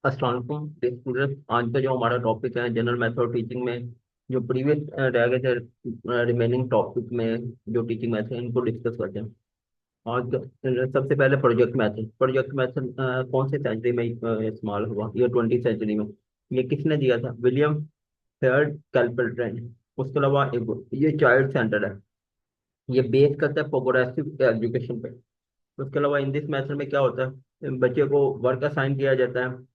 अस्सलाम वालेकुम स्टूडेंट। आज का जो हमारा टॉपिक है जनरल मेथड टीचिंग में, जो प्रीवियस रह गए थे रिमेनिंग टॉपिक में, जो टीचिंग मेथड है इनको डिस्कस करते हैं। आज सबसे पहले प्रोजेक्ट मेथड। प्रोजेक्ट मेथड कौन से सेंचुरी में इस्तेमाल हुआ? ये 20वीं सेंचुरी में। ये किसने दिया था? William Heard Kilpatrick. उसके अलावा ये चाइल्ड सेंटर है। ये बेस करता है प्रोग्रेसिव एजुकेशन पे। उसके अलावा इन दिस मेथड में क्या होता है, बच्चे को वर्क असाइन किया जाता है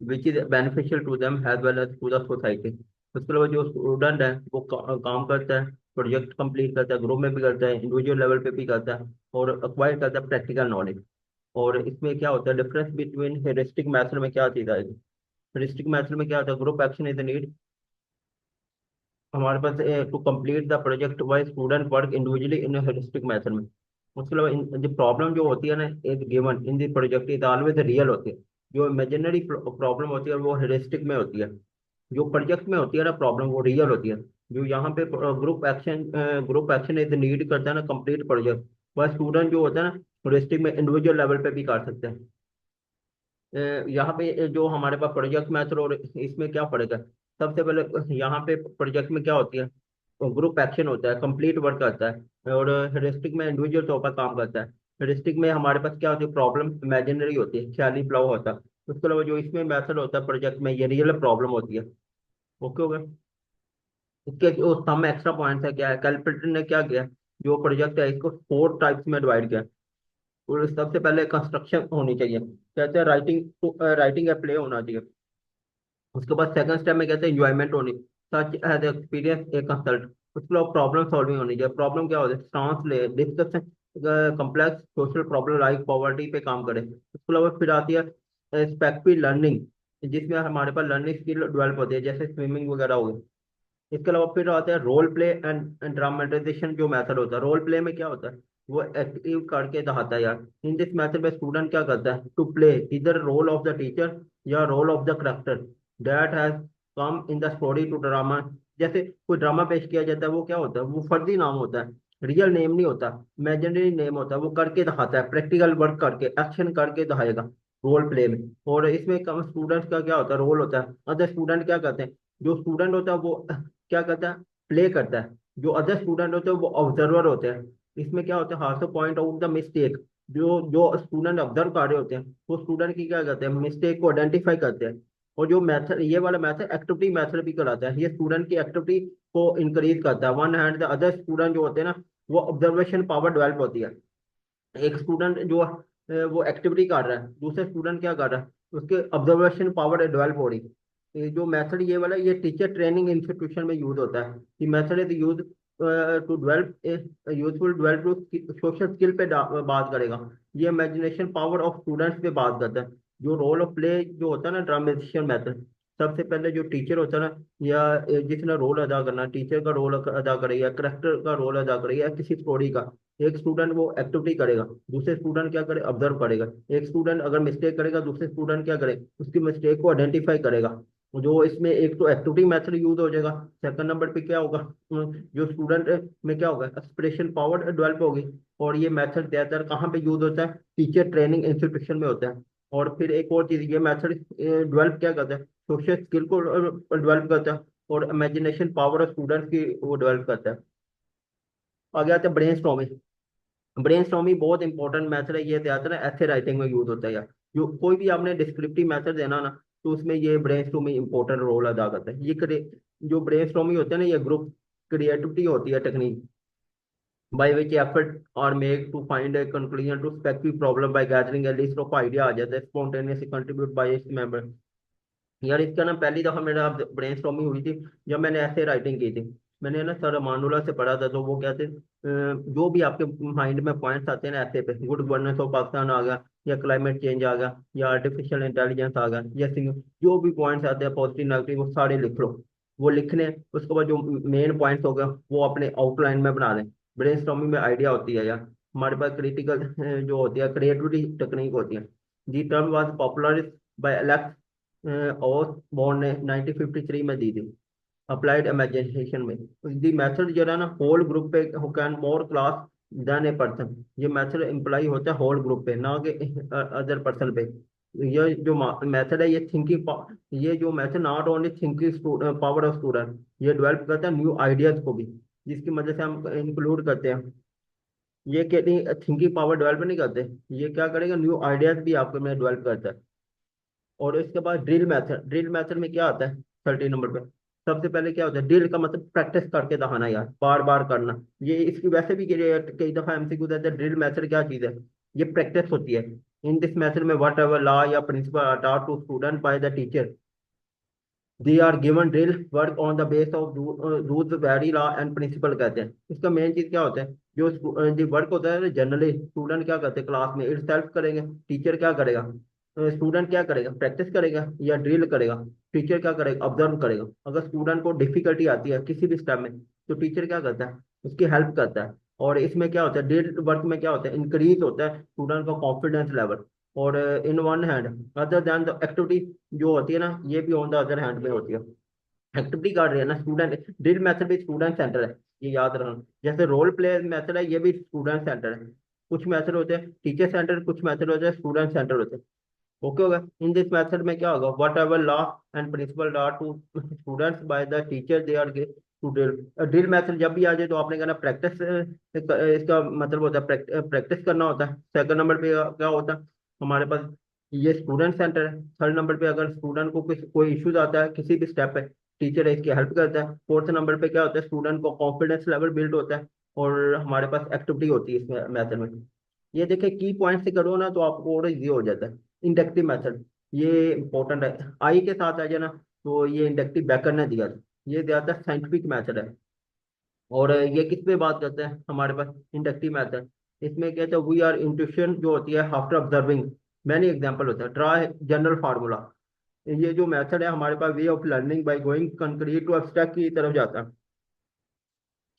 which is beneficial to them as well as to the society. उसके अलावा जो स्टूडेंट है वो काम करता है, प्रोजेक्ट कंप्लीट करता है, ग्रुप में भी करता है, इंडिविजुअल लेवल पे भी करता है, और अक्वायर करता है प्रैक्टिकल नॉलेज। और इसमें क्या होता है डिफरेंस बिटवीन हेरिस्टिक मेथड में? क्या चीज आएगी हेरिस्टिक मेथड में? क्या होता है, ग्रुप एक्शन इज नीड हमारे पास to complete the project wise student work individually in heuristic method में। उसके अलावा जो प्रॉब्लम जो होती है ना is given in the project is always real होती है। जो इमेजिनरी प्रॉब्लम होती है वो हेरिस्टिक में होती है। जो प्रोजेक्ट में होती है ना प्रॉब्लम वो रियल होती है। जो यहाँ पे ग्रुप एक्शन इज नीड करता है ना कंप्लीट प्रोजेक्ट, वह स्टूडेंट जो होता है ना हेरिस्टिक में इंडिविजुअल लेवल पे भी कर सकते हैं। यहाँ पे जो हमारे पास प्रोजेक्ट मैथड और इसमें क्या फर्क है? सबसे पहले यहाँ पे प्रोजेक्ट में क्या होती है, ग्रुप एक्शन होता है, कंप्लीट वर्क करता है, और हेरिस्टिक में इंडिविजुअल तौर पर काम करता है। हेरिस्टिक में हमारे पास क्या होती है, प्रॉब्लम इमेजिनरी होती है, ख्याली फ्लो होता है। उसके अलावा जो इसमें मैथड होता है प्रोजेक्ट में, ये रियल प्रॉब्लम होती है। ओके हो गया। इसके जो सम एक्स्ट्रा पॉइंट्स है, क्या है, कैलकुलेटर ने क्या किया, जो प्रोजेक्ट है इसको 4 टाइप्स में डिवाइड किया। और सबसे पहले कंस्ट्रक्शन होनी चाहिए, कहते हैं राइटिंग, राइटिंग या प्ले होना चाहिए। उसके बाद सेकंड स्टेप में कहते हैं इंजॉयमेंट होनी, सच हैज एक्सपीरियंस ए कंसल्ट। उसके बाद प्रॉब्लम सॉल्विंग होनी चाहिए। प्रॉब्लम क्या होता है, सांस ले discussion complex social problem like poverty पे काम करे। उसके अलावा फिर आती है स्पेसिफिक लर्निंग, जिसमें हमारे पास लर्निंग स्किल डेवलप होती है, जैसे स्विमिंग वगैरह हो गई। इसके अलावा फिर आता है रोल प्ले एंड ड्रामेटाइजेशन। जो मेथड होता है रोल प्ले में क्या होता है, वो एक्टिव करके दिखाता है यार। इन दिस मेथड में स्टूडेंट क्या करता है, टू प्ले इधर रोल ऑफ द टीचर या role of the character that has come in the story to drama. जैसे कोई ड्रामा पेश किया जाता है, वो क्या होता है, वो फर्जी नाम होता है, रियल नेम नहीं होता, इमेजिनरी नेम होता है। वो करके दिखाता है, प्रैक्टिकल वर्क करके एक्शन करके दिखाएगा रोल प्ले में। और इसमें कम स्टूडेंट्स का क्या होता है, रोल होता है। अदर स्टूडेंट क्या करते हैं, जो स्टूडेंट होता है वो क्या करता है, प्ले करता है। जो अदर स्टूडेंट होते हैं वो ऑब्जर्वर होते हैं। इसमें क्या होता है, how two point out the mistake. जो जो स्टूडेंट ऑब्जर्व कर रहे होते हैं वो स्टूडेंट की क्या करते हैं, मिस्टेक को आइडेंटिफाई करते हैं। और जो मेथड, ये वाला मेथड एक्टिविटी मेथड भी कराता है, ये स्टूडेंट की एक्टिविटी को इंक्रीज करता है। One hand the other student जो होते हैं ना, वो ऑब्जर्वेशन पावर डेवलप होती है। एक स्टूडेंट जो वो एक्टिविटी कर रहा है, दूसरे स्टूडेंट क्या कर रहा है, उसके ऑब्जर्वेशन पावर डेवलप हो रही है। ये जो मेथड ये वाला, ये टीचर ट्रेनिंग इंस्टीट्यूशन में यूज होता है। ये method is use to develop useful develop to social skill पे बात करेगा। ये इमेजिनेशन पावर ऑफ स्टूडेंट्स पे बात करता है। जो रोल ऑफ प्ले जो होता है ना, ड्रामेटिशियन मेथड, सबसे पहले जो टीचर होता है ना, या जिसने रोल अदा करना, टीचर का रोल अदा करे या करेक्टर का रोल अदा करे या किसी स्टोरी का, एक स्टूडेंट वो एक्टिविटी करेगा, दूसरे स्टूडेंट क्या करे, ऑब्जर्व करेगा। एक स्टूडेंट अगर मिस्टेक करेगा, दूसरे स्टूडेंट क्या करे, उसकी मिस्टेक को आइडेंटिफाई करेगा। जो इसमें एक तो एक्टिविटी मेथड यूज हो जाएगा। सेकंड नंबर पे क्या होगा, जो स्टूडेंट में क्या होगा, एक्सप्रेशन पावर डेवलप होगी। और ये मेथड ज्यादातर कहाँ पे यूज होता है, टीचर ट्रेनिंग इंस्टीट्यूशन में होता है। और फिर एक और चीज, ये मेथड डेवलप क्या करता है, सोशल स्किल को डेवलप करता है, और इमेजिनेशन पावर ऑफ स्टूडेंट्स की वो डेवलप करता है। आगे आते हैं ब्रेन। ब्रेनस्टॉर्मिंग बहुत इंपॉर्टेंट मेथड है। ये ज्यादातर ना ऐसे राइटिंग में यूज होता है यार। जो कोई भी आपने डिस्क्रिप्टिव मेथड देना ना, तो उसमें ये ब्रेनस्टॉर्मिंग इंपॉर्टेंट रोल अदा करता है। जो ब्रेनस्टॉर्मिंग होता है ना, ये ग्रुप क्रिएटिविटी होती है टेक्निक बाय विच एफर्ट और make to find a conclusion to specific problem by gathering a list of idea आ जाता है, spontaneously contribute by its member. यार इसका ना पहली दफा मेरा ब्रेनस्टॉर्मिंग हुई थी जब मैंने ऐसे राइटिंग की थी। मैंने ना सर मानुला से पढ़ा था, तो वो कहते जो भी आपके माइंड में पॉइंट्स आते हैं ना ऐसे पे, गुड गवर्नेंस ऑफ पाकिस्तान आ गया, या क्लाइमेट चेंज आ गया, या आर्टिफिशियल इंटेलिजेंस आ गया, या जो भी पॉइंट्स आते हैं पॉजिटिव नेगेटिव, वो सारे लिख लो। वो लिखने, उसके बाद जो मेन पॉइंट्स हो गए वो अपने आउटलाइन में बना लें। ब्रेनस्टॉर्मिंग में आइडिया होती है यार। हमारे पास क्रिटिकल जो होती है क्रिएटिविटी टेक्निक होती है। The term was popular by और बॉन्ड ने 1953 में दी थी, अप्लाइड इमेजिनेशन में। दी मेथड जो है ना, होल ग्रुप पे can more class than a person. ये मेथड इम्प्लाई होता है होल ग्रुप पे, ना कि अदर पर्सन पे। ये जो मेथड है, ये जो method not only thinking power of student, ये डेवलप करता है न्यू आइडियाज को भी, जिसकी मदद से हम इंक्लूड करते हैं। ये कहती थिंकिंग पावर डेवलप नहीं करते, ये क्या करेगा, न्यू आइडियाज भी आपके में डेवलप करता है। और इसके बाद ड्रिल मेथड में क्या आता है 30 नंबर पे, सबसे पहले क्या होता है, ड्रिल का मतलब प्रैक्टिस करके दिखाना यार, बार बार करना। ये इसकी वैसे भी कई दफा एमसीक्यू देते हैं, ड्रिल मेथड क्या चीज है, ये प्रैक्टिस होती है। इन दिस मेथड में वट एवर लॉ या principle are taught to student by the teacher, they are given drill work on the base of rules very law and principle कहते हैं। इसका मेन चीज क्या होता है, जो वर्क होता है जनरली स्टूडेंट क्या करते हैं क्लास में, इट सेल्फ करेंगे। टीचर क्या करेगा, स्टूडेंट क्या करेगा, प्रैक्टिस करेगा या ड्रिल करेगा। टीचर क्या करेगा, ऑब्जर्व करेगा। अगर स्टूडेंट को डिफिकल्टी आती है किसी भी स्टेप में, तो टीचर क्या करता है, उसकी हेल्प करता है। और इसमें क्या होता है, ड्रिल वर्क में क्या होता है, इंक्रीज होता है स्टूडेंट का कॉन्फिडेंस लेवल। और in one hand other than the activity जो होती है ना, ये भी ऑन द अदर हैंड में होती है। एक्टिविटी कर रहे हैं ना स्टूडेंट, ड्रिल मेथड भी स्टूडेंट सेंटर है, ये याद रखना। जैसे रोल प्ले मेथड है, ये भी स्टूडेंट सेंटर है। कुछ मेथड होते हैं टीचर सेंटर, कुछ मेथड होते हैं स्टूडेंट सेंटर होते हैं। ओके होगा। इन दिस मेथड में क्या होगा, whatever law and principle law to students by the teacher they are to drill. Drill method जब भी आ जाए तो आपने कहना प्रैक्टिस, इसका मतलब होता है प्रैक्टिस करना होता है। सेकंड नंबर पे क्या होता है हमारे पास, ये स्टूडेंट सेंटर है। थर्ड नंबर पे अगर स्टूडेंट को कुछ कोई इश्यूज आता है किसी भी स्टेप पे, टीचर इसकी हेल्प करता है। फोर्थ नंबर पे क्या होता है, स्टूडेंट को कॉन्फिडेंस लेवल बिल्ड होता है। और हमारे पास एक्टिविटी होती है इसमें मेथड में। ये देखिए की पॉइंट से करो ना तो आपको और इजी हो जाता है। इंडक्टिव मेथड ये इंपॉर्टेंट है, आई के साथ आ जाए ना, तो ये इंडक्टिव बेकर ने दिया था। ये ज्यादा साइंटिफिक मेथड है। और ये किस पे बात करते हैं हमारे पास, इंडक्टिव मेथड। इसमें कहते हैं वी आर इंट्यूशन जो होती है आफ्टर ऑब्जर्विंग मैनी एग्जाम्पल होता है, ड्रा जनरल फार्मूला। ये जो मेथड है हमारे पास way of learning by going concrete to abstract की तरफ जाता है।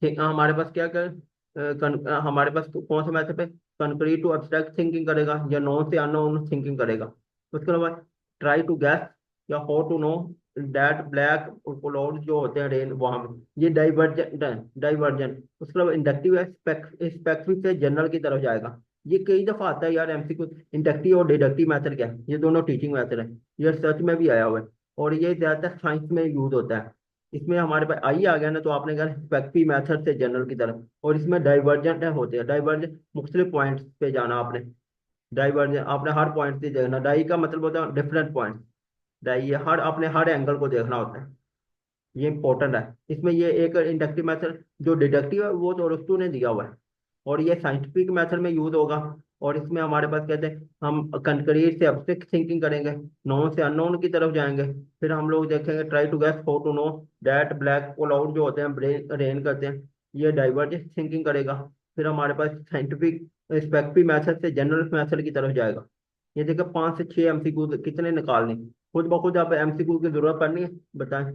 ठीक, हमारे पास क्या कर हमारे पास कौन सा मैथड है, कंक्रीट टू एब्स्ट्रैक्ट थिंकिंग करेगा या नोन से अननोन थिंकिंग करेगा। उसके अलावा ट्राई टू गैस या how to know that black cloud जो होते हैं रेन, वहां पे ये डाइवर्जन। उसके अलावा इंडक्टिव स्पेसिफिक से जनरल की तरफ जाएगा। ये कई दफा आता है यार एमसीक्यू, इंडक्टिव और डिडक्टिव मेथड क्या है, ये दोनों टीचिंग मेथड है। ये रिसर्च में भी आया हुआ है और ये ज्यादातर साइंस में यूज होता है। इसमें हमारे पास आई आ गया ना, तो आपने कहा स्पेक्फी मेथड से जनरल की तरफ। और इसमें डाइवर्जेंट होते हैं, डाइवर्जेंट मुख्तलिफ पॉइंट्स पे जाना आपने। डाइवर्जेंट आपने हर पॉइंट से देखना, डाई का मतलब होता है डिफरेंट पॉइंट। डाई ये हर आपने हर एंगल को देखना होता है, ये इंपॉर्टेंट है। इसमें ये एक इंडक्टिव मेथड जो डिडक्टिव है वो तो अरस्तू ने दिया हुआ है, और ये साइंटिफिक मेथड में यूज होगा। और इसमें हमारे पास कहते हैं हम कंक्रीट से एब्स्ट्रैक्ट थिंकिंग करेंगे, नोन से अननोन की तरफ जाएंगे। फिर हम लोग देखेंगे try to guess how to know that black cloud जो होते हैं ब्रेन रेन करते हैं, ये डाइवर्जेंट थिंकिंग करेगा। फिर हमारे पास साइंटिफिक स्पेक्फी मेथड से जनरल मेथड की तरफ जाएगा। ये देखो 5 से 6 एमसीक्यू कितने निकालने, खुद ब खुद आप एमसीक्यू की जरूरत पड़नी है, बताएं।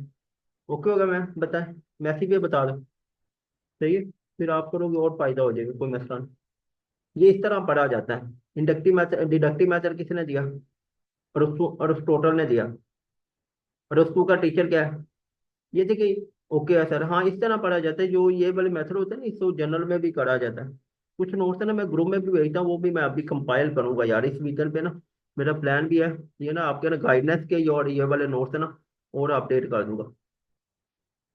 ओके होगा मैम, बताएं, मैसेज पे बता दो। सही है, फिर आप करोगे और फायदा हो जाएगा, कोई मसला नहीं। ये इस तरह पढ़ा जाता है। इंडक्टिव मेथड डिडक्टिव मेथड किसने दिया, अरिस्टोटल ने दिया। अरिस्टो का टीचर क्या है, ये देखिए। ओके है सर, हाँ इस तरह पढ़ा जाता है। जो ये वाले मेथड होते हैं ना, इसको जनरल में भी करा जाता है। कुछ नोट्स है ना मैं ग्रुप में भी भेजता हूँ, वो भी मैं अभी कंपाइल करूंगा यार इस वीकेंड पे ना। मेरा प्लान भी है ये ना, आपके ना गाइडेंस के और ये वाले नोट्स है ना, और अपडेट कर दूंगा।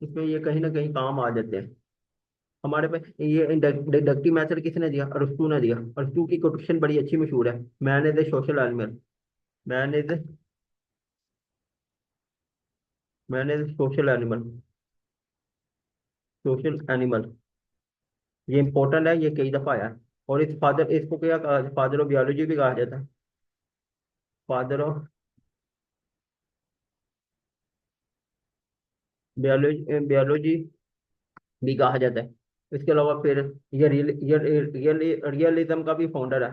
इसमें ये कहीं ना कहीं काम आ जाते हैं हमारे पे। ये डिडक्टिव मेथड किसने दिया, अरस्तू ने दिया। अरस्तू की क्वेश्चन बड़ी अच्छी मशहूर है, man is the social animal. Man is man is social animal, social animal. ये इंपॉर्टेंट है, ये कई दफा आया है। और इस फादर, इसको क्या कहा, फादर ऑफ बियोलॉजी भी कहा जाता है। फादर ऑफ बियोलॉजी, बियोलॉजी भी कहा जाता है। इसके अलावा फिर रियलिज्म का भी फाउंडर है,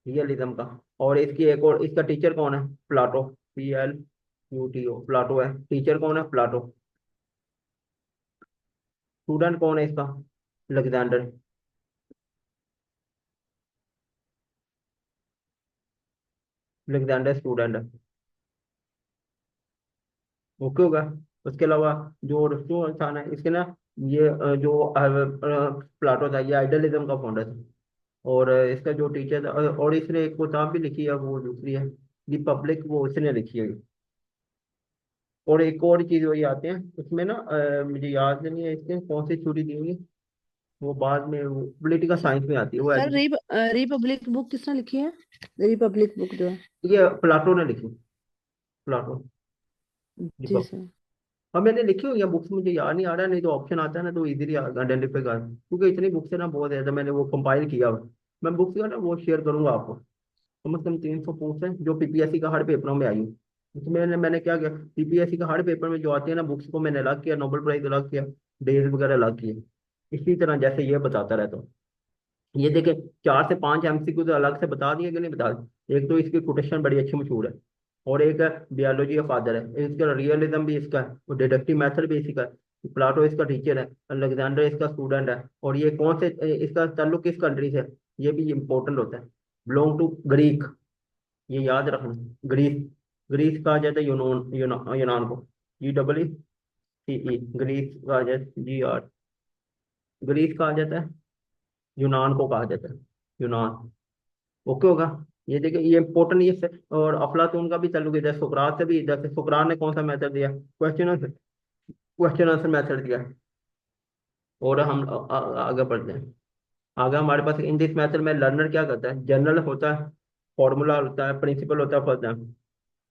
रियलिज्म का। और इसकी एक और, इसका टीचर कौन है, प्लाटो। PLUTO, प्लाटो है टीचर, कौन है, प्लाटो। स्टूडेंट कौन है इसका, अलेक्जेंडर। अलेक्जेंडर स्टूडेंट है। ओके होगा। उसके अलावा जो रस्टो इंसान है इसके ना, ये जो प्लाटो था, ये आइडलिज्म का फाउंडर था। और इसका जो टीचर था, और इसने एक किताब भी लिखी है, वो दूसरी है। रिपब्लिक वो उसने लिखी है। और एक और चीज वही आते हैं उसमें ना, मुझे याद नहीं है इसके कौन सी थ्योरी दी हुई, वो बाद में पॉलिटिकल साइंस में आती है वो सर रिपब्लिक बुक किसने लिखी है? रिपब्लिक बुक जो है। ये प्लाटो ने लिखी, प्लाटो। जी सर। अब मैंने लिखी हुई है बुक्स, मुझे याद नहीं आ रहा, नहीं तो ऑप्शन आता है ना तो इजीली आइडेंटिफाई कर, क्योंकि इतनी बुक्स है ना बहुत है, तो मैंने वो कंपाइल किया हुआ। मैं बुक्स का ना वो शेयर करूंगा आपको। कम से कम 300 बुक्स हैं जो पीपीएससी का हर पेपरों में आई है। उसमें मैंने क्या किया, पीपीएससी का हर पेपर में जो आती है ना बुक्स को मैंने अलग किया, नोबेल प्राइज अलग किया, डेज वगैरह अलग किए। इसी तरह जैसे ये बताता रहता हूँ। ये देखे 4 से 5 एमसीक्यू तो अलग से बता दिए कि नहीं बता दिए। एक तो इसकी कोटेशन बड़ी अच्छी मशहूर है, और एक है बियोलॉजी ऑफ फादर है, इसका रियलिज्म भी इसका है, और डिडक्टिव मेथड भी इसी का है। प्लाटो इसका टीचर है, अलेक्जेंडर इसका स्टूडेंट है। और ये कौन से इसका ताल्लुक किस कंट्री से है, ये भी इंपॉर्टेंट होता है। बिलोंग टू ग्रीक, ये याद रखना। ग्रीस, ग्रीस कहा जाता है यूनान को, GEECE, ग्रीस कहा जाता है, GR, ग्रीस कहा जाता है, यूनान को कहा जाता है, यूनान। ओके होगा। ये देखिए ये इंपॉर्टेंट ये से, और अफलातून का भी ताल्लुक इधर सुकरात से भी, इधर से सुकरात ने कौन सा मेथड दिया, question answer, question answer method दिया है। और हम आगे बढ़ते हैं। आगे हमारे पास इन दिस मेथड में लर्नर क्या करता है, जनरल होता है, फॉर्मूला होता है, प्रिंसिपल होता है, फर्स्ट है।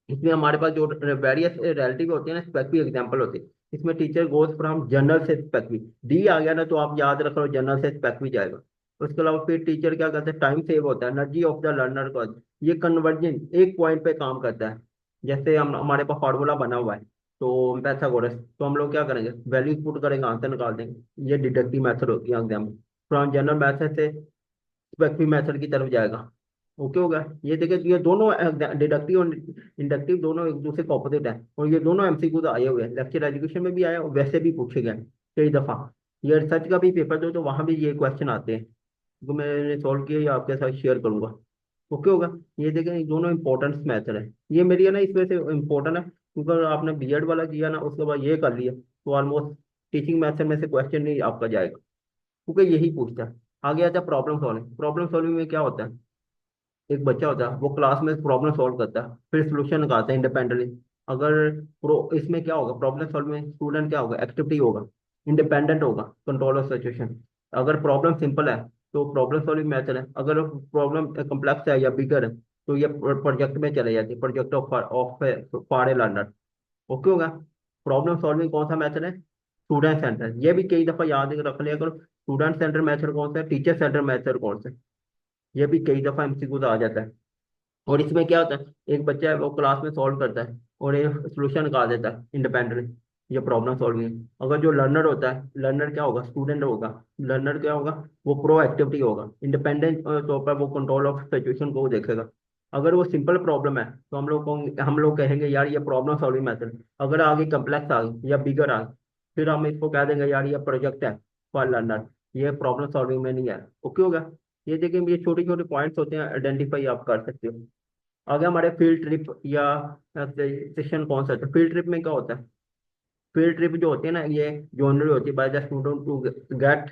इसमें हमारे पास जो वेरियस रिलेटिव होती है ना, स्पेसिफिक एग्जांपल होती है। इसमें टीचर गोज फ्रॉम जनरल से स्पेसिफिक, डी आ गया ना तो आप याद रख लो जनरल से स्पेसिफिक जाएगा। उसके अलावा फिर टीचर क्या करता है, टाइम सेव होता है, एनर्जी ऑफ द लर्नर को, ये कन्वर्जन एक पॉइंट पे काम करता है। जैसे हम हमारे पास फार्मूला बना हुआ है, तो पैथागोरस, तो हम लोग क्या करेंगे, वैल्यू पुट करेंगे, आंसर निकाल देंगे। ये डिडक्टिव मेथड होती है एग्जाम्पल। फ्रॉम जनरल मेथड से स्पेसिफिक मेथड की तरफ जाएगा। ओके होगा। ये देखिए ये दोनों डिडक्टिव और इंडक्टिव दोनों एक दूसरे के ऑपोजिट है, और ये दोनों एमसीक्यू तो आए हुए हैं, लेक्चर एजुकेशन में भी आए और वैसे भी पूछे गए हैं कई दफा। ये रिसर्च का भी पेपर दो तो वहां भी ये क्वेश्चन आते हैं, तो मैंने सॉल्व किया, ये आपके साथ शेयर करूंगा। ओके होगा। ये देखें ये दोनों इंपॉर्टेंट मैथड है, ये मेरी है ना इस वजह से इंपॉर्टेंट है क्योंकि अगर आपने बीएड वाला किया ना उसके बाद ये कर लिया तो ऑलमोस्ट टीचिंग मैथड में से क्वेश्चन नहीं आपका जाएगा, क्योंकि यही पूछता है। आगे आता है प्रॉब्लम सॉल्विंग। प्रॉब्लम सॉल्विंग में क्या होता है, एक बच्चा होता है वो क्लास में प्रॉब्लम सॉल्व करता है, फिर सोल्यूशन निकालता है इंडिपेंडेंटली। अगर प्रो इसमें क्या होगा, प्रॉब्लम सॉल्व में स्टूडेंट क्या होगा, एक्टिविटी होगा, इंडिपेंडेंट होगा, कंट्रोल ऑफ सिचुएशन। अगर प्रॉब्लम सिंपल है तो प्रॉब्लम सॉल्विंग मेथड है, अगर प्रॉब्लम कम्प्लेक्स है या बिगर है तो ये प्रोजेक्ट में चले जाती है, प्रोजेक्ट ऑफ फाड़े लर्नर। ओके होगा। प्रॉब्लम सॉल्विंग कौन सा मेथड है, स्टूडेंट सेंटर, ये भी कई दफा याद रख लिया करो, स्टूडेंट सेंटर मेथड कौन सा है, टीचर सेंटर मेथड कौन सा है, ये भी कई दफा एमसीक्यू आ जाता है। और इसमें क्या होता है, एक बच्चा है वो क्लास में सॉल्व करता है और एक सोल्यूशन निकाल देता है इंडिपेंडेंटली, ये प्रॉब्लम सॉल्विंग। अगर जो लर्नर होता है, लर्नर क्या होगा, स्टूडेंट होगा, लर्नर क्या होगा, वो प्रो एक्टिविटी होगा, इंडिपेंडेंट तौर पर वो कंट्रोल ऑफ सिचुएशन को वो देखेगा। अगर वो सिंपल प्रॉब्लम है तो हम लोग कहेंगे यार ये प्रॉब्लम सॉल्विंग मेथड। अगर आगे कम्प्लेक्स आ गई या बिगर आ गई फिर हम इसको कह देंगे यार ये प्रोजेक्ट है फॉर लर्नर, ये प्रॉब्लम सॉल्विंग में नहीं है। ओके होगा। ये देखिए ये छोटे छोटे पॉइंट्स होते हैं, आइडेंटिफाई आप कर सकते हो। आगे हमारे फील्ड ट्रिप या सेशन कौन सा है, फील्ड ट्रिप में क्या होता है, फील्ड ट्रिप जो होती है ना ये जनरली होती है by the student to get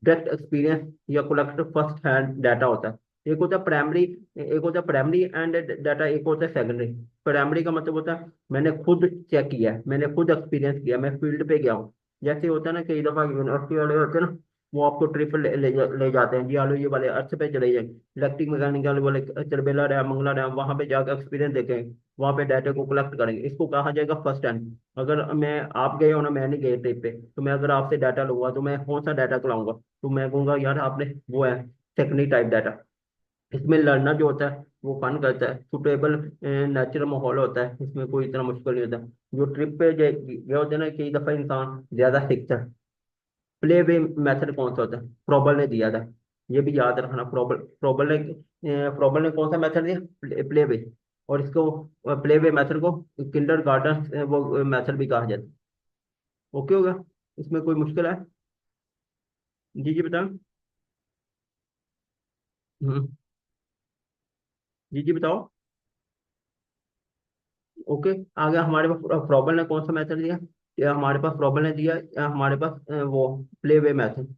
direct experience या कलेक्ट फर्स्ट हैंड डाटा होता है। एक होता है प्राइमरी, एक होता है प्राइमरी एंड डाटा, एक होता है सेकेंडरी। प्राइमरी का मतलब होता है मैंने खुद चेक किया है, मैंने खुद एक्सपीरियंस किया, मैं फील्ड पे गया हूँ। जैसे होता है ना कई दफा यूनिवर्सिटी वाले होते हैं ना, वो आपको ट्रिप ले जाते हैं, जी आलो ये वाले अर्थ पे चले जाएंगे, इलेक्ट्रिक मैकेनिकल वाले चरबेला डैम, मंगला डैम, वहां पे जाकर एक्सपीरियंस देखेंगे, वहां पे डाटा को कलेक्ट करेंगे, इसको कहा जाएगा फर्स्ट हैंड। अगर मैं आप गए हो ना, मैं नहीं गए ट्रिप पे, तो मैं अगर आपसे डाटा लूंगा तो मैं कौन सा डाटा लाऊंगा, तो मैं कहूंगा यार आपने वो है सेकेंडरी टाइप डाटा। इसमें लर्नर जो होता है वो फन करता है, सुटेबल नेचुरल माहौल होता है, इसमें कोई इतना मुश्किल नहीं होता। जो ट्रिप पे गए होते हैं ना कई दफा इंसान ज्यादा सीखता है। प्ले वे मेथड कौन सा होता है, प्रॉबल ने दिया था, ये भी याद रखना। प्रॉबल प्रॉबल ने कौन सा मेथड दिया, प्ले वे। और इसको प्ले वे मेथड को किंडर गार्डन वो मेथड भी कहा जाता है। ओके होगा। इसमें कोई मुश्किल है, जी जी बताओ। हम्म, जी जी बताओ। ओके। आगे हमारे पास प्रॉबल ने कौन सा मेथड दिया, या हमारे पास प्रॉबल ने दिया, या हमारे पास वो play way method.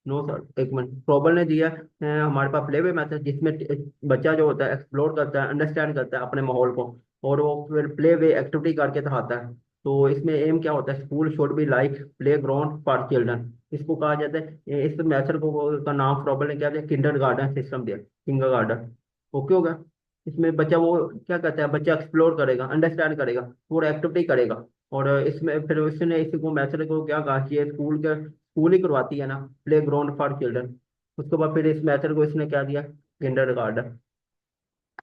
No sir, एक मिनट, प्रॉबल ने दिया हमारे पास प्ले वे मैथड, जिसमें बच्चा जो होता है एक्सप्लोर करता है, अंडरस्टैंड करता है अपने माहौल को, और वो फिर प्ले वे एक्टिविटी करके दिखाता है। तो इसमें एम क्या होता है, school should be like play ground for children, इसको कहा जाता है। इस मेथड को का नाम प्रॉबल ने क्या दिया, किंडर गार्डन सिस्टम दिया, किंडर गार्डन। ओके होगा। इसमें बच्चा वो क्या करता है, बच्चा एक्सप्लोर करेगा, अंडरस्टैंड करेगा, पूरा एक्टिविटी करेगा। और इसमें फिर उसने इसी को मेथड को क्या कहा कि ये स्कूल ही करवाती है ना, प्ले ग्राउंड फॉर चिल्ड्रन। उसके बाद फिर इस मेथड को इसने क्या दिया, किंडर गार्डन।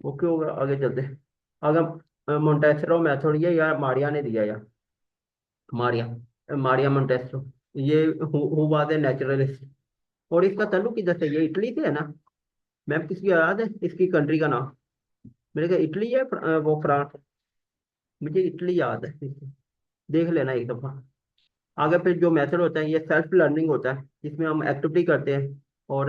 ओके होगा, आगे चलते हैं। अगर मोन्टेसरो मेथड ये या मारिया ने दिया, या मारिया मारिया मोन्टेसरो, ये हु वाज ए नेचुरलिस्ट। और इसका ताल्लुक किधर से, ये इटली से है ना। मैम किसकी याद है इसकी कंट्री का नाम? मेरे ख्याल इटली है, वो फ्रांस। मुझे इटली याद है, देख लेना एक दफा। आगे फिर जो मेथड होता है ये सेल्फ लर्निंग होता है, जिसमें हम एक्टिविटी करते हैं और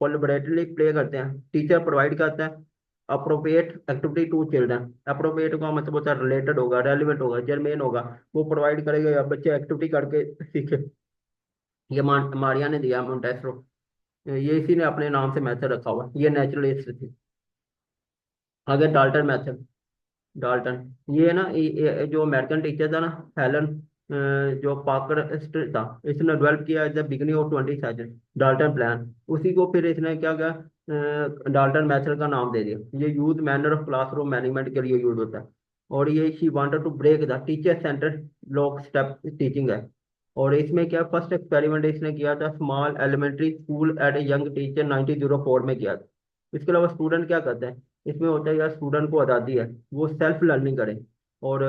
कोलैबोरेटिवली प्ले करते हैं। टीचर प्रोवाइड करता है appropriate activity to children. Appropriate का मतलब होता है रिलेटेड होगा, रेलिवेंट होगा, जर्मेन होगा, वो प्रोवाइड करेगा या बच्चे एक्टिविटी करके सीखे। ये मारिया ने दिया, मोन्टेसरो, ये इसी ने अपने नाम से मेथड रखा हुआ, ये नेचुरलिस्ट थी। आगे डाल्टन मेथड, डाल्टन, ये है ना, जो अमेरिकन टीचर था ना, हेलन, जो पार्कर स्ट्रीट था, इसने डेवलप किया at the beginning of 20th century, Dalton plan. उसी को फिर इसने क्या किया, डाल्टन मेथड का नाम दे दिया। ये use manner of classroom management के लिए यूज होता है। और ये she wanted to break the teacher centre lock step teaching है। और इसमें क्या, फर्स्ट एक्सपेरिमेंट इसने किया था small elementary school at a young teacher 1904 में किया था। इसके अलावा स्टूडेंट क्या करते हैं, इसमें होता है यार, स्टूडेंट को आज़ादी है, वो सेल्फ लर्निंग करे। और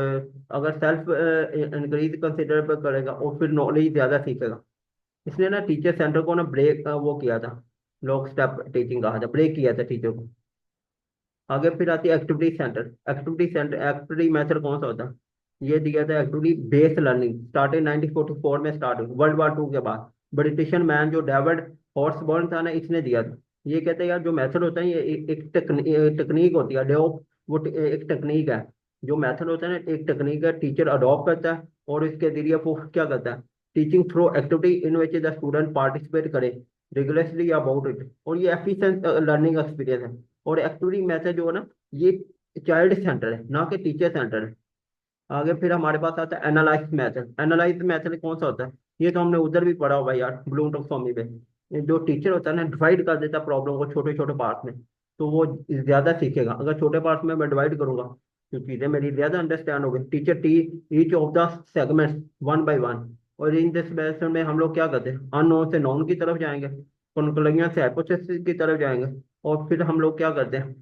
अगर सेल्फ इंक्रीज कंसिडरेबल करेगा और फिर नॉलेज ज़्यादा सीखेगा। इसने ना टीचर सेंटर को ना ब्रेक वो किया था, लॉक स्टेप टीचिंग कहा था, ब्रेक किया था टीचर को। आगे फिर आती है एक्टिविटी सेंटर। एक्टिविटी मेथड कौन सा होता है, ये दिया था activity based learning, start in 1944 में, स्टार्ट हुई वर्ल्ड वॉर 2 के बाद। ब्रिटिशन मैन जो डेविड हॉर्सबर्न था ना, इसने दिया था। ये कहते हैं यार, जो मेथड होता है ये एक टेक्निक होती है, डेओप, वो एक टेक्निक है। जो मेथड होता है ना, एक टेक्निक है, टीचर अडॉप्ट करता है और इसके जरिए वो क्या करता है, teaching through activity in which the student participate करे रिगुलरली अबाउट इट। और ये एफिशिएंट लर्निंग एक्सपीरियंस है। और एक्टिविटी मेथड जो है ना, ये चाइल्ड सेंटर है, ना कि टीचर सेंटर है। आगे फिर हमारे पास आता है एनालाइज मेथड। एनालाइज मेथड कौन सा होता है, ये तो हमने उधर भी पढ़ा होगा यार, ब्लूम टैक्सोनॉमी में। ये जो टीचर होता है ना, डिवाइड कर देता है प्रॉब्लम को छोटे छोटे पार्ट में, तो वो ज्यादा सीखेगा। अगर छोटे पार्ट में मैं डिवाइड करूंगा तो चीजें मेरी ज्यादा अंडरस्टैंड होगी। Teacher T each of the segments one by one. और इन दिस मेथड में हम लोग क्या करते हैं, अननोन से नोन की तरफ जाएंगे, कॉन्क्लूजन से हाइपोथेसिस की तरफ जाएंगे। और फिर हम लोग क्या करते हैं,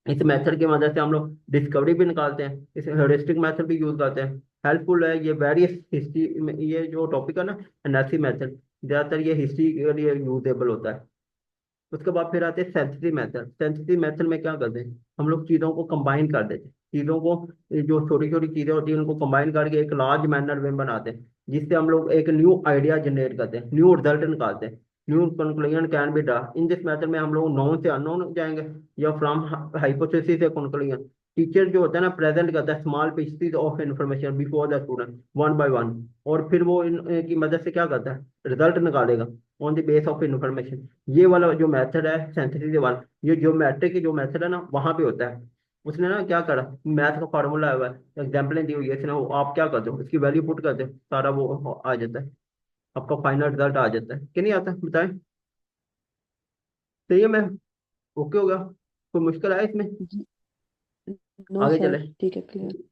इस मेथड की मदद से हम लोग डिस्कवरी भी निकालते हैं, इस हेuriस्टिक मेथड भी यूज करते हैं। हेल्पफुल है ये वेरियस हिस्ट्री में, ये जो टॉपिक है ना, एनालिसिस मेथड, ज्यादातर ये हिस्ट्री के लिए यूजेबल होता है। उसके बाद फिर आते हैं सेंसिटिव मेथड। सेंसिटिव मेथड में क्या करते हैं, हम लोग चीज़ों को कंबाइन कर देते हैं, चीज़ों को, ये जो छोटी छोटी चीज़ें होती हैं उनको कंबाइन करके एक लार्ज मैनर में बनाते हैं, जिससे हम लोग एक न्यू आइडिया जनरेट करते हैं, न्यू रिजल्ट निकालते हैं। New conclusion can be draw in this method में हम लोग नॉन से अननोन जाएंगे, या फ्रॉम हाइपोथेसिस से कंक्लूजन। टीचर जो होता है ना, प्रेजेंट करता है small pieces of information before the student one by one. और फिर वो की मदद से क्या करता है, रिजल्ट निकालेगा on the base of information. ये वाला जो मेथड है सेंसिटिव वाला, ये ज्योमेट्रिक की जो मेथड है ना, वहां पे होता है। उसने ना क्या करा, मैथ का फार्मूला है, एग्जाम्पलें दी हुई है इसने, वो आप क्या करते हो, उसकी वैल्यू पुट करते हो, सारा वो आ जाता है, आपका फाइनल रिजल्ट आ जाता है कि नहीं आता, बताएं। सही है मैम, ओके होगा, कोई मुश्किल है इसमें? नो आगे चले। सर, ठीक है, क्लियर।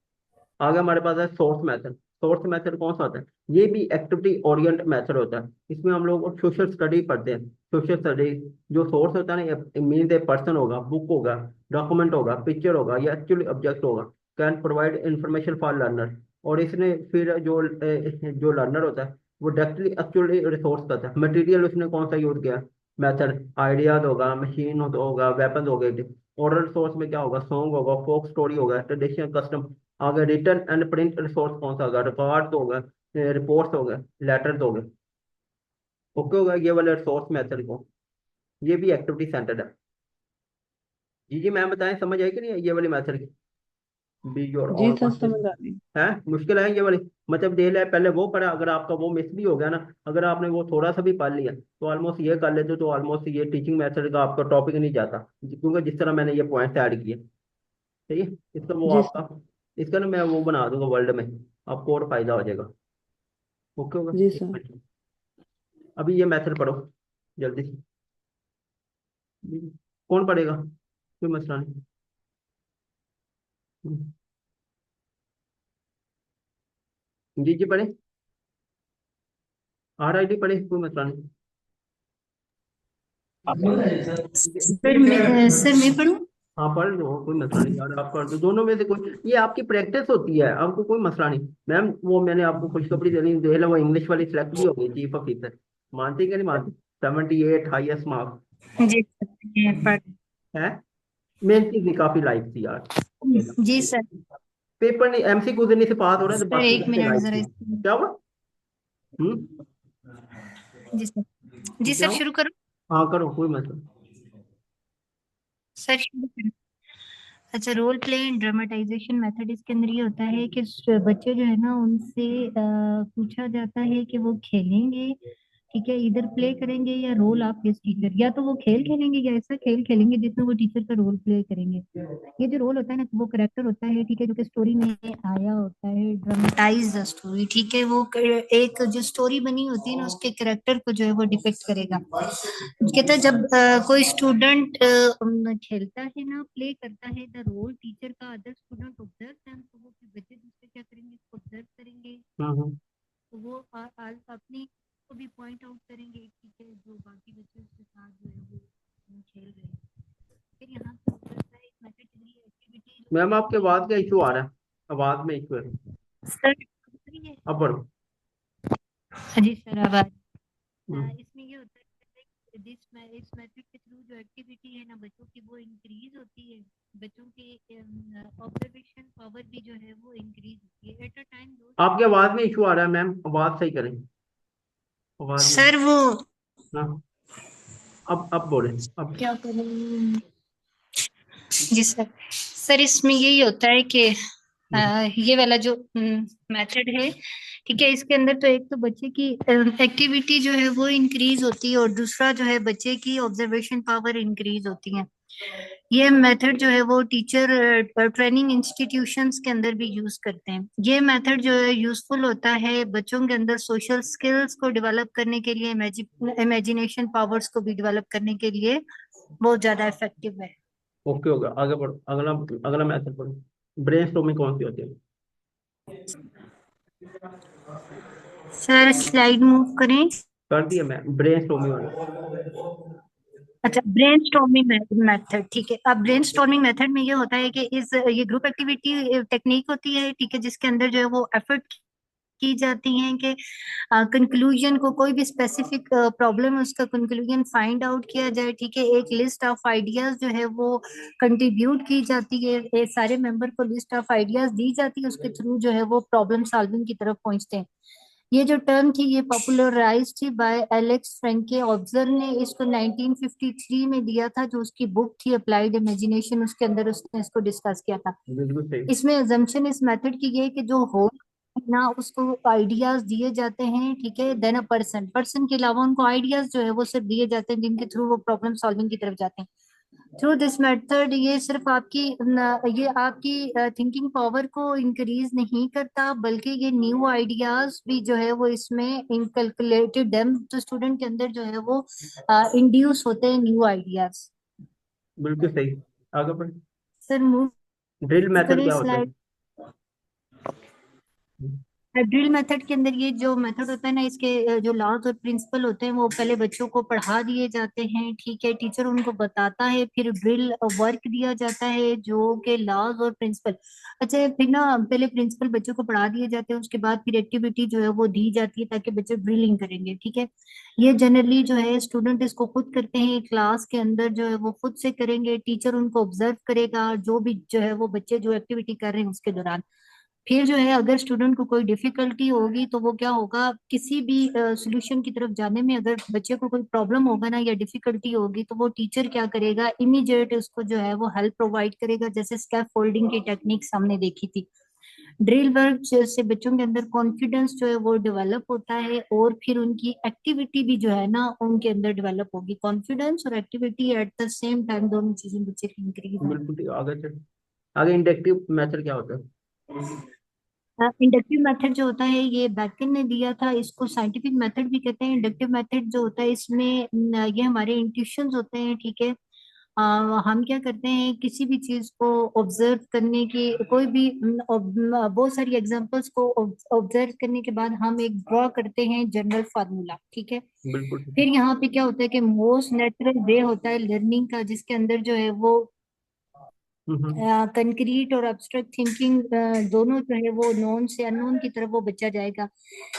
आगे हमारे पास है सोर्स मेथड। सोर्स मेथड कौन सा होता है, ये भी एक्टिविटी ओरिएंट मेथड होता है। इसमें हम लोग सोशल स्टडी पढ़ते हैं। सोशल स्टडी, जो सोर्स होता है ना, मीन ए पर्सन होगा, बुक होगा, डॉक्यूमेंट होगा, पिक्चर होगा, या एक्चुअली ऑब्जेक्ट होगा, can provide information for learner. और इसने फिर जो लर्नर होता है वो डायरेक्टली एक्चुअली रिसोर्स करता है। मटेरियल उसने कौन सा यूज किया, मेथड आइडियाज होगा, मशीन होगा, वेपन हो गए। ओरल सोर्स में क्या होगा, सॉन्ग होगा, फोक स्टोरी होगा, ट्रेडिशनल कस्टम। अगर रिटर्न एंड प्रिंट रिसोर्स कौन सा होगा, रिकॉर्ड हो गए, रिपोर्ट्स हो गए, लेटर्स हो गए। ओके होगा, ये वाले रिसोर्स मेथड को, ये भी एक्टिविटी सेंटर्ड है। जी जी मैम बताएं, समझ आई कि नहीं आई ये वाली मेथड की? बी योर जी ऑल सर, मस्ट। समझ आ रही। है मुश्किल है ये वाली। मतलब दे ले पहले वो पढ़ा, अगर आपका वो मिस भी हो गया ना, अगर आपने वो थोड़ा सा भी पढ़ लिया तो ऑलमोस्ट ये कर लेते, तो ऑलमोस्ट ये टीचिंग मेथड का आपका टॉपिक नहीं जाता, क्योंकि जिस तरह मैंने ये पॉइंट्स ऐड किए। ठीक है। इसका वो जी सर। आपका, इसका ना मैं वो बना दूंगा वर्ल्ड में, आपको और फायदा हो जाएगा। ओके होगा। जी एक सर। मिनट। अभी ये मेथड पढ़ो जल्दी से। कौन पढ़ेगा, कोई मसला नहीं। जी जी पढ़े, RIT पढ़े, कोई मसला नहीं। सर मैं पढ़ूं। हाँ पढ़ लो, कोई मसला नहीं यार, आप पढ़ दो, दोनों में से कोई, ये आपकी प्रैक्टिस होती है, आपको कोई मसला नहीं। मैम वो मैंने आपको खुशखबरी देनी दे लो, वो इंग्लिश वाली सिलेक्ट भी हो गई, चीफ ऑफिसर। मानती कि नहीं मानती? 78 हाईएस्ट मार्क्स जी सर, मैं पढ़। है। मेहनती भी काफी लाइफ थी यार। जी सर। पेपर नहीं, MCQ देने से पास हो रहा है, तो सर बाकी एक सबसे मिनट लाइफ जरा थी। क्या हुआ? हम्म। जी सर। जी क्या सर हुआ? शुरू करो। हाँ करो, कोई मसला सर शुरू करो। अच्छा, role play and dramatization method, इसके अंदर ये होता है कि बच्चे जो है ना उनसे पूछा जाता है कि वो खेलेंगे, ठीक है, इधर प्ले करेंगे या रोल आप गेस्ट टीचर, या तो वो खेल खेलेंगे या ऐसा खेल खेलेंगे जिसमें वो टीचर का रोल प्ले करेंगे। ये जो रोल होता है ना वो करेक्टर होता है, ठीक है, जो कि स्टोरी में आया होता है, ड्रामेटाइज द स्टोरी, ठीक है, वो एक जो स्टोरी बनी होती है ना उसके करेक्टर को जो है वो डिपिक्ट करेगा। कहता है जब कोई स्टूडेंट खेलता है ना, प्ले करता है द रोल टीचर का, अदर स्टूडेंट ऑब्जर्व देम, तो वो फिर बच्चे दूसरे क्या करेंगे, इसको ऑब्जर्व करेंगे, हम्म। तो वो अपनी को भी पॉइंट आउट करेंगे, ठीक है, जो बाकी बच्चे उसके साथ जो है वो खेल रहे हैं। फिर यहाँ पे होता है एक मेथड एक्टिविटी जो मैम आपके आवाज का इशू आ है। रहा है, आवाज में इशू है। सर अब पढ़ो। हाँ जी सर, आवाज हम्म। इसमें ये होता है कि इस मेथड के थ्रू जो एक्टिविटी है ना बच्चों की वो इंक्रीज होती है, बच्चों की ऑब्जर्वेशन पावर भी जो है वो इंक्रीज होती है एट अ टाइम दो। आपके आवाज में इशू आ रहा है मैम, आवाज सही करें, आवाज में। सर वो हाँ, अब बोले। अब क्या करूँ। जी सर। सर इसमें यही होता है कि हम्म। ये वाला जो मेथड है, ठीक है, इसके अंदर तो एक तो बच्चे की एक्टिविटी जो है वो इंक्रीज होती है और दूसरा जो है बच्चे की ऑब्जर्वेशन पावर इंक्रीज होती है। ये मेथड जो है वो टीचर ट्रेनिंग इंस्टीट्यूशंस के अंदर भी यूज करते हैं। ये मेथड जो है यूजफुल होता है बच्चों के अंदर सोशल स्किल्स को डेवलप करने के लिए, इमेजिनेशन पावर्स को भी डेवलप करने के लिए बहुत ज्यादा इफेक्टिव है। ओके हो गया, आगे बढ़ो, अगला, अगला मैथड पढ़ो। ब्रेन स्टॉर्मिंग कौन सी होती है? सर स्लाइड मूव करें। कर दिया मैं, ब्रेन स्टॉर्मिंग वाला। अच्छा, ब्रेनस्टॉर्मिंग मेथड, ठीक है। अब ब्रेनस्टॉर्मिंग मेथड में ये होता है कि इस ये ग्रुप एक्टिविटी टेक्निक होती है, ठीक है, जिसके अंदर जो है वो एफर्ट की जाती हैं कि कंक्लूजन को, कोई भी स्पेसिफिक प्रॉब्लम है उसका कंक्लूजन फाइंड आउट किया जाए, ठीक है, एक लिस्ट ऑफ आइडियाज जो है वो कंट्रीब्यूट की जाती है, सारे मेंबर को लिस्ट ऑफ आइडियाज दी जाती है, उसके थ्रू जो है वो प्रॉब्लम सॉल्विंग की तरफ पहुंचते हैं। ये जो टर्म थी ये पॉपुलराइज थी बाय एलेक्स फ्रेंके ऑब्जर ने, इसको 1953 में दिया था, जो उसकी बुक थी अप्लाइड इमेजिनेशन, उसके अंदर उसने इसको डिस्कस किया था। बिल्कुल सही। इसमें अजम्पशन इस मेथड की ये है कि जो हो ना उसको आइडियाज दिए जाते हैं, ठीक है, देन अ पर्सन, पर्सन के अलावा उनको आइडियाज जो है वो सिर्फ दिए जाते हैं जिनके थ्रू वो प्रॉब्लम सॉल्विंग की तरफ जाते हैं। थ्रू दिस मेथड ये सिर्फ आपकी ये आपकी थिंकिंग पावर को इंक्रीज नहीं करता, बल्कि ये न्यू आइडियाज भी जो है वो इसमें इनकलकुलेटेड डेम तो स्टूडेंट के अंदर जो है वो इंड्यूस होते हैं न्यू आइडियाज। बिल्कुल सही, आगे बढ़। सर मूव ड्रिल मेथड करें क्या होता है? स्लाइड। ड्रिल मेथड के अंदर ये जो मेथड होता है ना, इसके जो लॉज और प्रिंसिपल होते हैं वो पहले बच्चों को पढ़ा दिए जाते हैं, ठीक है, टीचर उनको बताता है, फिर ड्रिल वर्क दिया जाता है जो के लॉज और प्रिंसिपल। अच्छा, फिर ना पहले प्रिंसिपल बच्चों को पढ़ा दिए जाते हैं, उसके बाद फिर एक्टिविटी जो है वो दी जाती है ताकि बच्चे ड्रिलिंग करेंगे, ठीक है। ये जनरली जो है स्टूडेंट इसको खुद करते हैं, क्लास के अंदर जो है वो खुद से करेंगे, टीचर उनको ऑब्जर्व करेगा जो भी जो है वो बच्चे जो एक्टिविटी कर रहे हैं उसके दौरान। फिर जो है अगर स्टूडेंट को कोई डिफिकल्टी होगी तो वो क्या होगा, किसी भी सोल्यूशन की तरफ जाने में अगर बच्चे को कोई प्रॉब्लम होगा ना या डिफिकल्टी होगी, तो वो टीचर क्या करेगा, इमीडिएट उसको जो है वो हेल्प प्रोवाइड करेगा। जैसे स्कैफ फोल्डिंग की टेक्निक्स हमने देखी थी। ड्रिल वर्क से बच्चों के अंदर कॉन्फिडेंस जो है वो डेवलप होता है, और फिर उनकी एक्टिविटी भी जो है ना उनके अंदर डेवलप होगी। कॉन्फिडेंस और activity at the same time, दोनों चीजें बच्चे की इंक्रीज होंगी। बिल्कुल ठीक। आगे चल, आगे इंडक्टिव मेथड क्या होता है? इंडक्टिव मेथड जो होता है, ये बैकन ने दिया था, इसको साइंटिफिक मेथड भी कहते हैं। इंडक्टिव मेथड जो होता है इसमें ये हमारे इंट्यूशंस होते हैं, ठीक है। हम क्या करते हैं, किसी भी चीज को ऑब्जर्व करने की, कोई भी बहुत सारी एग्जांपल्स को ऑब्जर्व करने के बाद हम एक ड्रॉ करते हैं जनरल फार्मूला, ठीक है। बिल्कुल ठीक है। फिर यहाँ पे क्या होता है कि मोस्ट नेचुरल वे होता है लर्निंग का, जिसके अंदर जो है वो हम्म। कंक्रीट और एब्स्ट्रैक्ट थिंकिंग दोनों जो है वो नोन से अननोन की तरफ वो बच्चा जाएगा।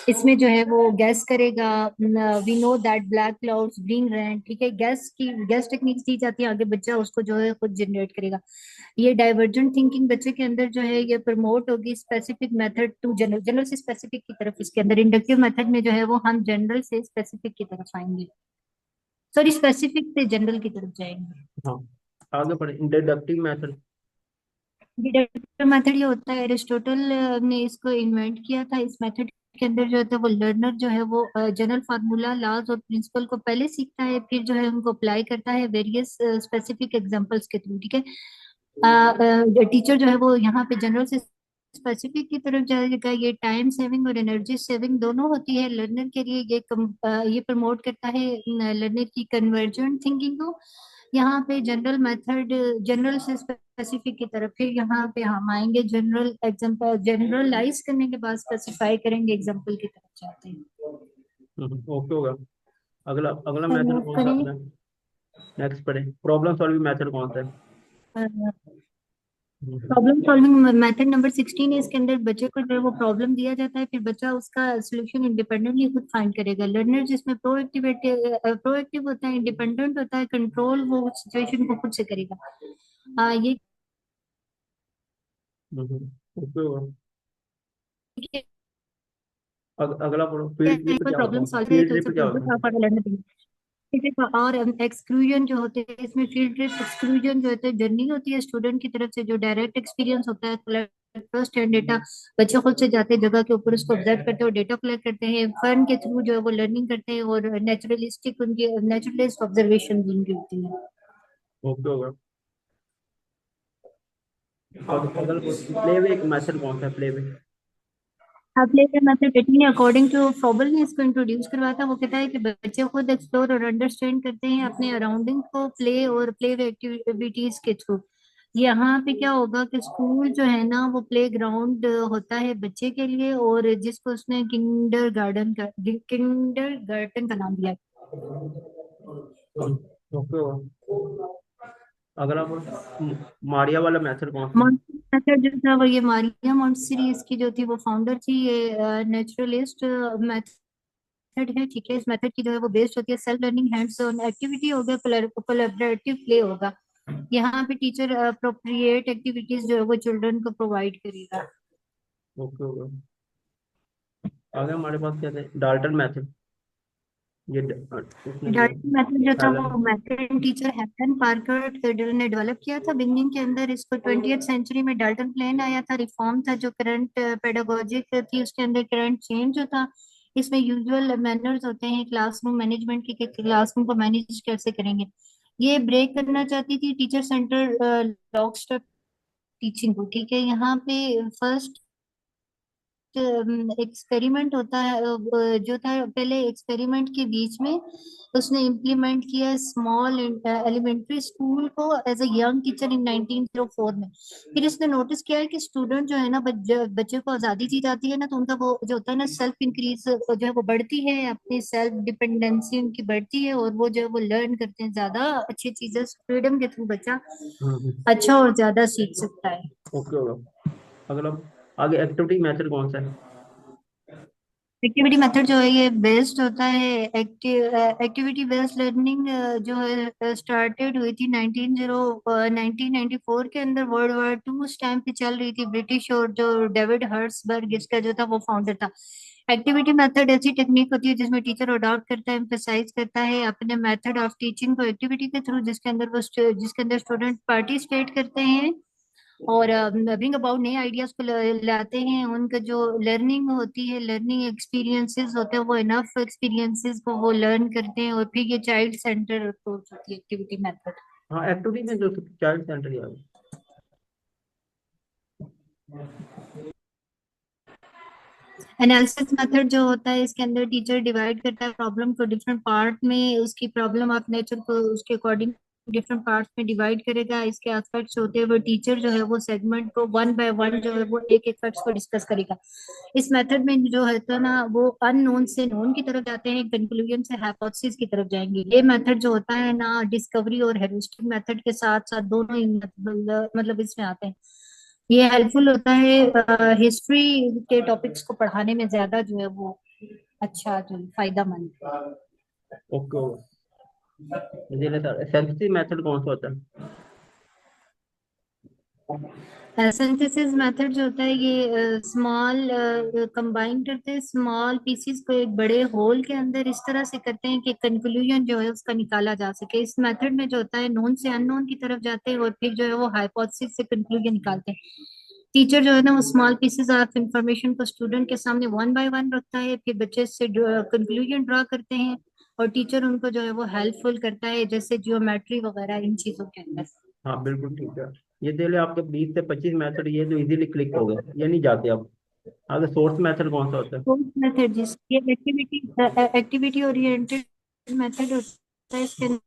इसमें जो है वो गैस करेगा, we know that black clouds bring rain, ठीक है। गैस टेक्निक दी जाती है, आगे बच्चा उसको जो है खुद जनरेट करेगा। ये डाइवर्जेंट थिंकिंग बच्चे के अंदर जो है ये प्रमोट होगी, specific method to general, general से स्पेसिफिक की तरफ। इसके अंदर इंडक्टिव मेथड में जो है वो हम जनरल से स्पेसिफिक की तरफ आएंगे, सॉरी स्पेसिफिक से जनरल की तरफ जाएंगे। हाँ, आगे पढ़े इंट्रोडक्टिव मेथड। डिडक्टिव मेथड ये होता है, एरिस्टोटल ने इसको इन्वेंट किया था। इस मेथड के अंदर जो होता है वो लर्नर जो है वो जनरल फार्मूला, लॉज और प्रिंसिपल को पहले सीखता है, फिर जो है उनको अप्लाई करता है वेरियस स्पेसिफिक एग्जांपल्स के थ्रू, ठीक है। टीचर जो है वो यहाँ पे जनरल से स्पेसिफिक की तरफ जाएगा। ये टाइम सेविंग और एनर्जी सेविंग दोनों होती है लर्नर के लिए। ये प्रमोट करता है लर्नर की कन्वर्जेंट थिंकिंग को। यहाँ पे जनरल मेथड, जनरल से स्पेसिफिक की तरफ, फिर यहाँ पे हम आएंगे जनरल एग्जांपल, जनरलाइज करने के बाद स्पेसिफाई करेंगे, एग्जांपल की तरफ जाते हैं। ओके होगा। अगला अगला मेथड कौन सा करेंगे। अपना? नेक्स्ट पढ़े प्रॉब्लम सॉल्विंग मेथड कौन सा है? हम्म। प्रॉब्लम सॉल्विंग मेथड नंबर 16 है। इसके अंदर बच्चे को जो है वो प्रॉब्लम दिया जाता है, फिर बच्चा उसका सोल्यूशन इंडिपेंडेंटली खुद फाइंड करेगा। लर्नर जिसमें प्रोएक्टिव होता है, इंडिपेंडेंट होता है, कंट्रोल वो सिचुएशन को खुद से करेगा। ये ओके होगा। अगला पढ़ो फील्ड ट्रिप कोई क्या होता प्रॉब्लम है? सॉल्व है फील्ड तो ट्रिप उसे क्या होता प्रोजेक्ट है? आप लर्नर देंगे, ठीक है। और एक्सक्लूजन जो होते हैं इसमें, फील्ड ट्रिप एक्सक्लूजन जो होता है जर्नी होती है स्टूडेंट की तरफ से, जो डायरेक्ट एक्सपीरियंस होता है, फर्स्ट हैंड डेटा। बच्चे खुद से जाते हैं जगह के ऊपर, उसको ऑब्जर्व करते हैं और डेटा कलेक्ट करते हैं। फन के थ्रू जो है वो लर्निंग करते हैं, और नेचुरलिस्टिक उनकी नेचुरलिस्ट ऑब्जर्वेशन उनकी होती है। ओके होगा। और अगला प्ले वे एक मेथड कौन सा है? Play way. अब लेकर मैथड ने अकॉर्डिंग टू फ्रोबल ने इसको इंट्रोड्यूस करवाया था। वो कहता है कि बच्चे खुद एक्सप्लोर और अंडरस्टैंड करते हैं अपने अराउंडिंग को प्ले और प्ले एक्टिविटीज के थ्रू। यहाँ पे क्या होगा कि स्कूल जो है ना वो प्ले ग्राउंड होता है बच्चे के लिए, और जिसको उसने किंडर गार्डन का नाम दिया। ओके होगा। अगला पढ़ो मारिया वाला मेथड कौन सा है? मेथड जो था वो, ये मारिया मॉन्टेसरी इसकी जो थी वो फाउंडर थी। ये नेचुरलिस्ट मेथड है, ठीक है। इस मेथड की जो है वो बेस्ड होती है self learning, hands on activity हो गया, कोलैबोरेटिव प्ले होगा। यहाँ पे टीचर अप्रोप्रिएट एक्टिविटीज जो है वो चिल्ड्रन को प्रोवाइड करेगा। ओके होगा। आगे हमारे पास क्या है? Dalton method. ये उसने दिया डाल्टन मेथड जो था हेलन। वो मैथड टीचर हेलन पार्कर टेडल ने डेवलप किया था बिगनिंग के अंदर। इसको 20th सेंचुरी में डाल्टन प्लेन आया था, रिफॉर्म था जो करंट पेडागोजिक थी उसके अंदर करंट चेंज जो था। इसमें यूजुअल मैनर्स होते हैं क्लासरूम मैनेजमेंट के, क्लासरूम को मैनेज कैसे करेंगे। ये ब्रेक करना चाहती थी teacher centre lock step teaching को, ठीक है। यहाँ पे फर्स्ट एक्सपेरिमेंट होता है, जो था पहले एक्सपेरिमेंट के बीच में उसने इम्प्लीमेंट किया स्मॉल एलिमेंट्री स्कूल को as a young teacher in 1904 में। फिर इसने नोटिस किया है कि स्टूडेंट जो है ना, बच्चे को आज़ादी दी जाती है ना, तो उनका वो जो होता है ना सेल्फ इंक्रीज जो है वो बढ़ती है, अपनी सेल्फ डिपेंडेंसी उनकी बढ़ती है, और वो जो है वो लर्न करते हैं ज्यादा अच्छी चीजें। फ्रीडम के थ्रू बच्चा अच्छा और ज्यादा सीख सकता है। ओके होगा। अगला आगे एक्टिविटी मेथड कौन सा है? एक्टिविटी मेथड जो है ये बेस्ड होता है एक्टिविटी बेस्ड लर्निंग जो है स्टार्टेड हुई थी 1994 के अंदर। वर्ल्ड वॉर टू उस टाइम पे चल रही थी। ब्रिटिश और जो डेविड हर्ट्सबर्ग इसका जो था वो फाउंडर था। एक्टिविटी मेथड ऐसी टेक्निक होती है जिसमें टीचर अडॉप्ट करता है, एम्फेसाइज करता है अपने मेथड ऑफ टीचिंग को एक्टिविटी के थ्रू, जिसके अंदर स्टूडेंट पार्टिसिपेट करते हैं और ब्रिंग अबाउट नए आइडियाज को लाते हैं। उनका जो लर्निंग होती है, लर्निंग एक्सपीरियंसेस होते हैं, वो इनफ एक्सपीरियंसेस को वो लर्न करते हैं। और फिर ये चाइल्ड सेंटर अप्रोच होती है एक्टिविटी मेथड। हाँ, एक्टिविटी में जो चाइल्ड सेंटर ही है। एनालिसिस मेथड जो होता है इसके अंदर टीचर डिवाइड करता है प्रॉब्लम को डिफरेंट पार्ट में, उसकी प्रॉब्लम ऑफ नेचर को उसके अकॉर्डिंग डिफरेंट पार्ट्स में डिवाइड करेगा। इसके एस्पेक्ट्स होते हैं वो टीचर जो है वो सेगमेंट को वन बाय वन जो है वो एक एक फैक्ट्स को डिस्कस करेगा। इस मेथड में जो है तो ना वो अननोन से नोन की तरफ जाते हैं, कंक्लूजन से हाइपोथेसिस की तरफ जाएंगे। ये मेथड जो होता है ना डिस्कवरी और हेरिस्टिक मेथड के साथ साथ दोनों ही मतलब इसमें आते हैं। ये हेल्पफुल होता है हिस्ट्री के टॉपिक्स को पढ़ाने में ज्यादा जो है वो अच्छा जो फायदामंद। ओके, मुझे नहीं था सिंथेसिस मेथड कौन सा होता है। सिंथेसिस मेथड जो होता है ये स्मॉल कंबाइन करते हैं स्मॉल पीसीस को एक बड़े होल के अंदर इस तरह से करते हैं कि कंक्लूजन जो है उसका निकाला जा सके। इस मेथड में जो होता है नोन से अननोन की तरफ जाते हैं और फिर जो है वो हाइपोथेसिस से कंक्लूजन निकालते हैं। टीचर जो है ना वो स्मॉल पीसेस ऑफ इंफॉर्मेशन को स्टूडेंट के सामने वन बाय वन रखता है, फिर बच्चे से कंक्लूजन ड्रा करते हैं और टीचर उनको जो है वो हेल्पफुल करता है जैसे जियोमेट्री वगैरह इन चीजों के अंदर। हाँ बिल्कुल ठीक है। ये दे ले आपके 20 से 25 मेथड, ये तो इजीली क्लिक हो गए, ये नहीं जाते अब। आगे सोर्स मेथड कौन सा होता है। फोर्थ मेथड जिस ये एक्टिविटी एक्टिविटी ओरिएंटेड मेथड होता है। इसके अंदर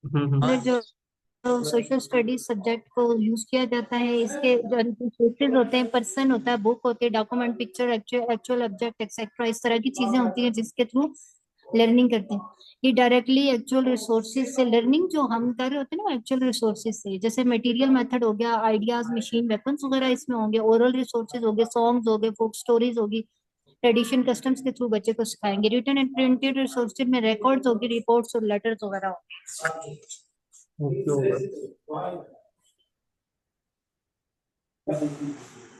हम्म। जो सोशल स्टडीज सब्जेक्ट को यूज किया जाता है। इसके जो सोर्सेज होते हैं, पर्सन होता है, बुक होती है, document, picture, actual object etcetera, इस तरह की चीजें होती हैं जिसके थ्रू लर्निंग करते हैं। ये डायरेक्टली एक्चुअल रिसोर्सेज से लर्निंग जो हम कर रहे होते हैं ना एक्चुअल रिसोर्सेज से, जैसे मटेरियल मेथड हो गया, आइडियाज, मशीन, वेपन्स वगैरह इसमें होंगे। ओरल रिसोर्सेज हो गए, सॉन्ग्स हो गए, फोक स्टोरीज होगी, ट्रेडिशन कस्टम्स के थ्रू बच्चे को सिखाएंगे। रिटन एंड प्रिंटेड रिसोर्सेज में रिकॉर्ड्स होगी, रिपोर्ट्स और लेटर्स वगैरह होंगे। ओके होगा।